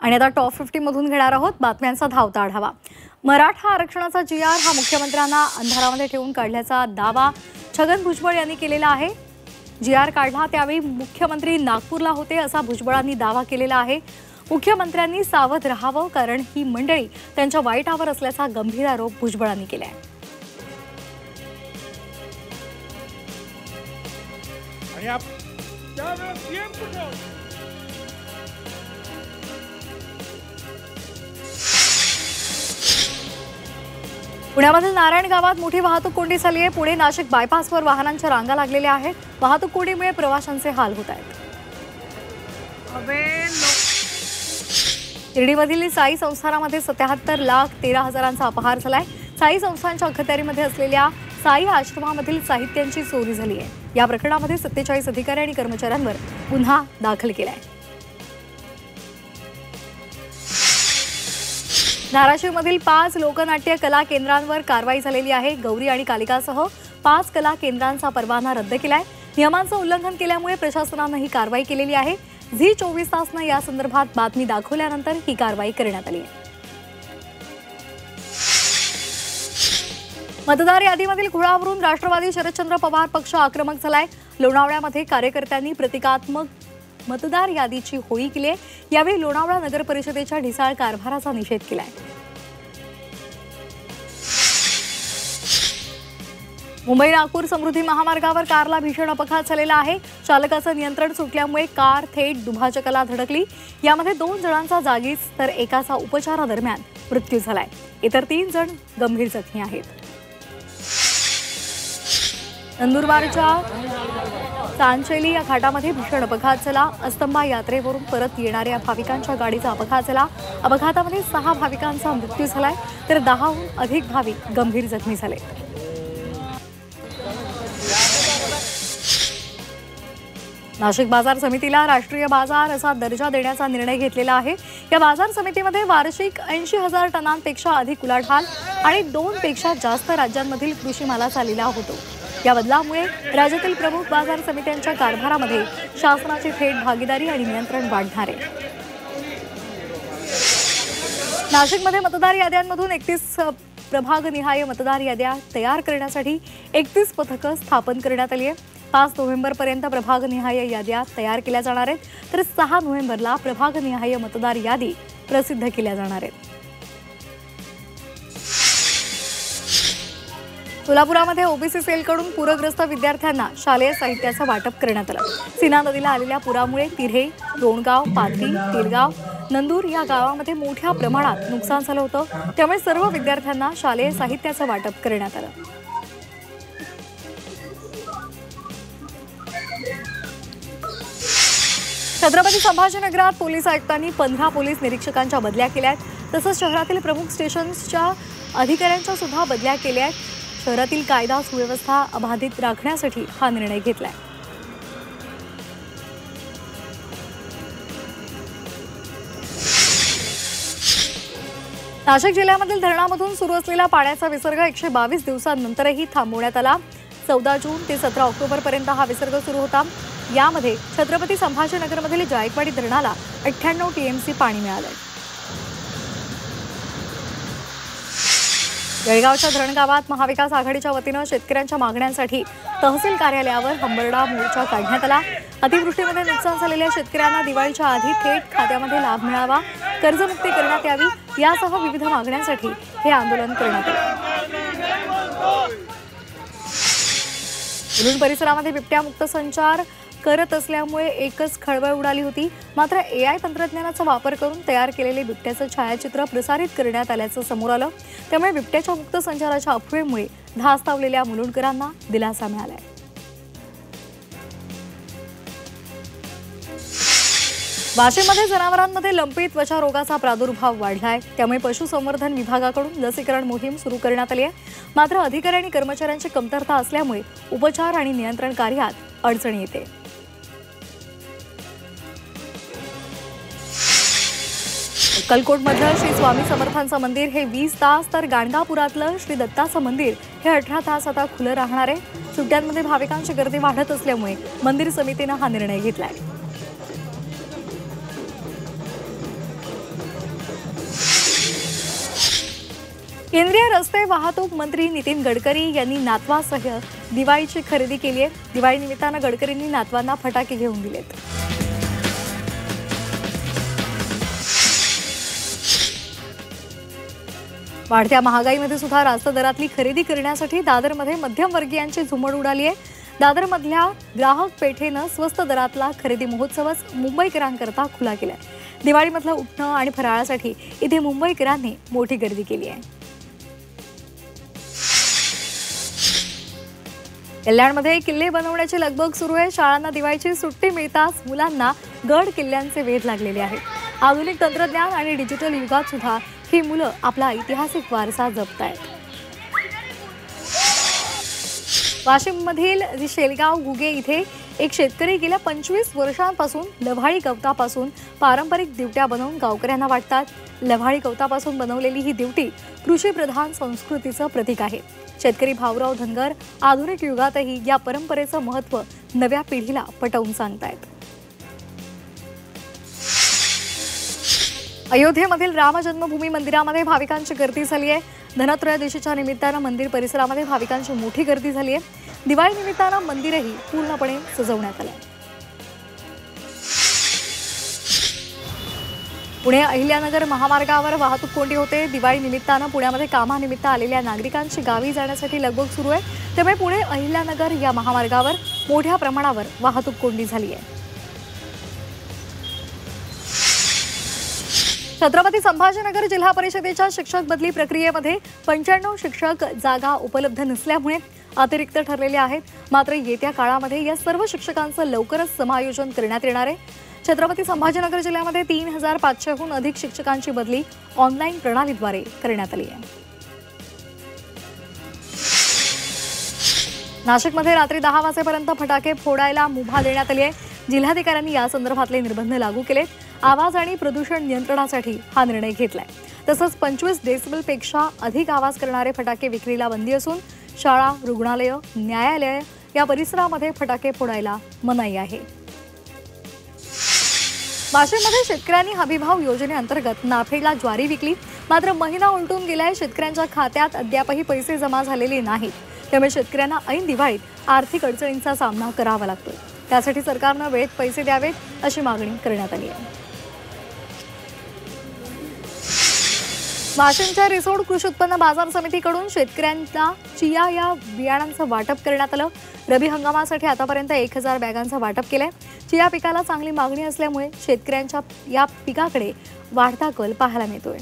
आणि आता टॉप 50 मधून घेणार आहोत बातम्यांचा धावता आढावा। मराठा आरक्षणाचा GR हा मुख्यमंत्र्यांना अंधारामध्ये ठेवून काढल्याचा दावा छगन भुजबळ यांनी केलेला आहे। GR काढला त्यावेळी मुख्यमंत्री नागपूरला होते असा भुजबळांनी दावा केलेला आहे। मुख्यमंत्र्यांनी सावध राहावं कारण ही मंडळी त्यांच्या वाईटावर असल्याचा गंभीर आरोप भुजबळांनी केला आहे। पुण्यामधील नारायण गावात मोठी वाहतूक कोंडी झाली आहे। पुणे नाशिक बायपासवर वाहनांच्या रांगा लागलेल्या आहेत। वाहतूक कोंडीमुळे प्रवाशांचे हाल होत आहेत। शिर्डीमधील साई संस्थानामध्ये 77,13,000चा अपहार झालाय। साई संस्थानच्या अखत्यारीमध्ये असलेल्या साई आश्रमामधील साहित्यांची चोरी झाली आहे। या प्रकरणामध्ये 47 अधिकारी आणि कर्मचाऱ्यांवर गुन्हा दाखल केलाय। धाराशिवमधील 5 लोकनाट्य कला केंद्रांवर कारवाई झालेली आहे। गौरी आणि कालिकासह 5 कला केंद्रांचा परवाना रद्द केलाय। नियमांचं उल्लंघन केल्यामुळे प्रशासनाने ही कारवाई केलेली आहे। झी 24 तासनं या संदर्भात बातमी दाखवल्यानंतर ही कारवाई करण्यात आली आहे। मतदार यादीमधील खुळावरून राष्ट्रवादी शरदचंद्र पवार पक्ष आक्रमक झालाय। लोणावळ्यामध्ये कार्यकर्त्यांनी प्रतिकात्मक मतदार यादीची होळी केली आहे। यावेळी लोणावळा नगर परिषदेच्या ढिसाळ कारभाराचा निषेध केलाय। मुंबई नागपूर समृद्धी महामार्गावर कारला भीषण अपघात झालेला आहे। चालकाचं नियंत्रण सुटल्यामुळे कार थेट दुभाजकाला धडकली। यामध्ये 2 जणांचा जागीच तर एकाचा उपचारादरम्यान मृत्यू झालाय। इतर 3 जण गंभीर जखमी आहेत। नंदुरबारच्या चांचेली या घाटामध्ये भीषण अपघात झाला। अस्तंबा यात्रेवरून परत येणाऱ्या भाविकांच्या गाडीचा अपघात झाला। अपघातामध्ये 6 भाविकांचा मृत्यू झालाय तर 10हून अधिक भाविक गंभीर जखमी झाले। नाशिक बाजार समितीला राष्ट्रीय बाजार असा दर्जा देण्याचा निर्णय घेतलेला आहे। या बाजार समितीमध्ये वार्षिक 80,000 टनांपेक्षा अधिक उलाढाल आणि 2 पेक्षा जास्त राज्यांमधील कृषी मालाचा लिलाव होतो। या बदलामुळे राज्यातील प्रमुख बाजार समित्यांच्या कारभारामध्ये शासनाची थेट भागीदारी आणि नियंत्रण वाढणार आहे। नाशिकमध्ये मतदार याद्यांमधून 31 प्रभागनिहाय मतदार याद्या तयार करण्यासाठी 31 पथकं स्थापन करण्यात आली आहे। 5 नोव्हेंबरपर्यंत प्रभागनिहाय याद्या तयार केल्या जाणार आहेत तर 6 नोव्हेंबरला प्रभागनिहाय मतदार यादी प्रसिद्ध केल्या जाणार आहेत। सोलापुरामध्ये ओबीसी सेलकडून पूरग्रस्त विद्यार्थ्यांना शालेय साहित्याचं वाटप करण्यात आलं। सीना नदीला आलेल्या पुरामुळे तिऱ्हे, दोणगाव, पाथरी, तिरगाव, नंदूर या गावामध्ये मोठ्या प्रमाणात नुकसान झालं होतं। त्यामुळे सर्व विद्यार्थ्यांना शालेय साहित्याचं वाटप करण्यात आलं। छत्रपती संभाजीनगरात पोलीस आयुक्तांनी 15 पोलीस निरीक्षकांच्या बदल्या केल्या आहेत। तसंच शहरातील प्रमुख स्टेशन्सच्या अधिकाऱ्यांच्या सुद्धा बदल्या केल्या आहेत। शहरातील कायदा सुव्यवस्था अबाधित राखण्यासाठी हा निर्णय घेतलाय। नाशिक जिल्ह्यामधील धरणामधून सुरू असलेला पाण्याचा विसर्ग 122 दिवसांनंतरही थांबवण्यात आला। 14 जून ते 17 ऑक्टोबरपर्यंत हा विसर्ग सुरू होता। यामध्ये छत्रपती संभाजीनगरमधील जायकवाडी धरणाला 98 टीएमसी पाणी मिळालंय। जळगावच्या धरणगावात महाविकास आघाडीच्या वतीनं शेतकऱ्यांच्या मागण्यांसाठी तहसील कार्यालयावर हंबरडा मोर्चा काढण्यात आला। अतिवृष्टीमध्ये नुकसान झालेल्या शेतकऱ्यांना दिवाळीच्या आधी थेट खात्यामध्ये लाभ मिळावा, कर्जमुक्ती करण्यात यावी यासह विविध मागण्यांसाठी हे आंदोलन करण्यात आले। मुलुंड परिसरामध्ये बिबट्या मुक्त संचार करत असल्यामुळे एकच खळबळ उडाली होती। मात्र AI तंत्रज्ञानाचा वापर करून तयार केलेले बिबट्याचं छायाचित्र प्रसारित करण्यात आल्याचं समोर आलं। त्यामुळे बिबट्याच्या मुक्त संचाराच्या अफवेमुळे धास्तावलेल्या मुलुंडकरांना दिलासा मिळालाय। वाशिममध्ये जनावरांमध्ये लंपी त्वचा रोगाचा प्रादुर्भाव वाढलाय। त्यामुळे पशुसंवर्धन विभागाकडून लसीकरण मोहीम सुरू करण्यात आली आहे। मात्र अधिकारी आणि कर्मचाऱ्यांची कमतरता असल्यामुळे उपचार आणि नियंत्रण कार्यात अडचणी येते। अक्कलकोटमधलं श्री स्वामी समर्थांचं मंदिर हे 20 तास तर गाणगापुरातलं श्री दत्ताचं मंदिर हे 18 तास आता खुलं राहणार आहे। सुट्ट्यांमध्ये भाविकांची गर्दी वाढत असल्यामुळे मंदिर समितीने हा निर्णय घेतलाय। केंद्रीय रस्ते वाहतूक मंत्री नितीन गडकरी यांनी नातवासह दिवाळीची खरेदी केली आहे. दिवाळी निमित्तानं गडकरींनी नातवांना फटाके घेऊन दिलेत. वाढत्या महागाईमध्ये सुद्धा रास्त दरातली खरेदी करण्यासाठी दादरमध्ये मध्यमवर्गीयांची झुंबड उडाली आहे. दादरमधल्या ग्राहक पेठेनं स्वस्त दरातला खरेदी महोत्सवच मुंबईकरांकरता खुला केलाय. दिवाळीमधलं उठणं आणि फराळासाठी इथे मुंबईकरांनी मोठी गर्दी केली आहे. कल्याणमध्ये किल्ले बनवण्याची लगबग सुरू आहे. शाळांना दिवाळीची सुट्टी मिळताच मुलांना गड किल्ल्यांचे वेध लागलेले आहेत. आधुनिक तंत्रज्ञान आणि डिजिटल युगात सुद्धा ही मुलं आपला ऐतिहासिक वारसा जपतायत. वाशिममधील शेलगाव घुगे इथे एक शेतकरी गेल्या 25 वर्षांपासून लव्हाळी गवतापासून पारंपरिक दिवट्या बनवून गावकऱ्यांना वाटतात. लव्हाळी गवतापासून बनवलेली ही दिवटी कृषीप्रधान संस्कृतीचं प्रतीक आहे. शेतकरी भाऊराव धनगर आधुनिक युगातही या परंपरेचं महत्त्व नव्या पिढीला पटवून सांगतायत. अयोध्येमधील राम जन्मभूमी मंदिरामध्ये भाविकांची गर्दी झाली आहे. धनत्रयोदशीच्या निमित्तानं मंदिर परिसरामध्ये भाविकांची मोठी गर्दी झाली आहे. दिवाळी निमित्तानं मंदिरही पूर्णपणे सजवण्यात आलं. पुणे अहिल्यानगर महामार्गावर वाहतूक कोंडी होते. दिवाळी निमित्तानं पुण्यामध्ये कामानिमित्त आलेल्या नागरिकांची गावी जाण्यासाठी लगबग सुरू आहे. त्यामुळे पुणे अहिल्यानगर या महामार्गावर मोठ्या प्रमाणावर वाहतूक कोंडी झाली आहे. छत्रपती संभाजीनगर जिल्हा परिषदेच्या शिक्षक बदली प्रक्रियेमध्ये 95 शिक्षक जागा उपलब्ध नसल्यामुळे अतिरिक्त ठरलेल्या आहेत. मात्र येत्या काळामध्ये या सर्व शिक्षकांचं लवकरच समायोजन करण्यात येणार आहे. छत्रपती संभाजीनगर जिल्ह्यामध्ये 3500हून अधिक शिक्षकांची बदली ऑनलाईन प्रणालीद्वारे करण्यात आली आहे. नाशिकमध्ये रात्री 10 वाजेपर्यंत फटाके फोडायला मुभा देण्यात आली आहे. जिल्हाधिकाऱ्यांनी या संदर्भातले निर्बंध लागू केलेत. आवाज आणि प्रदूषण नियंत्रणासाठी हा निर्णय घेतलाय. तसंच 25 डेसिबलपेक्षा अधिक आवाज करणारे फटाके विक्रीला बंदी असून शाळा, रुग्णालयं, न्यायालय या परिसरामध्ये फटाके फोडायला मनाई आहे. वाशिममध्ये शेतकऱ्यांनी हमीभाव योजनेअंतर्गत नाफेडला ज्वारी विकली. मात्र महिना उलटून गेलाय. शेतकऱ्यांच्या खात्यात अद्यापही पैसे जमा झालेले नाहीत. त्यामुळे शेतकऱ्यांना ऐन दिवाळीत आर्थिक अडचणींचा सामना करावा लागतोय. त्यासाठी सरकारनं वेळेत पैसे द्यावेत अशी मागणी करण्यात आली आहे. वाशिमच्या रिसोड कृषी उत्पन्न बाजार समितीकडून शेतकऱ्यांना चिया या बियाणांचं वाटप करण्यात आलं. रबी हंगामासाठी आतापर्यंत 1000 बॅगांचं वाटप केलंय. चिया पिकाला चांगली मागणी असल्यामुळे शेतकऱ्यांच्या या पिकाकडे वाढता कल पाहायला मिळतोय.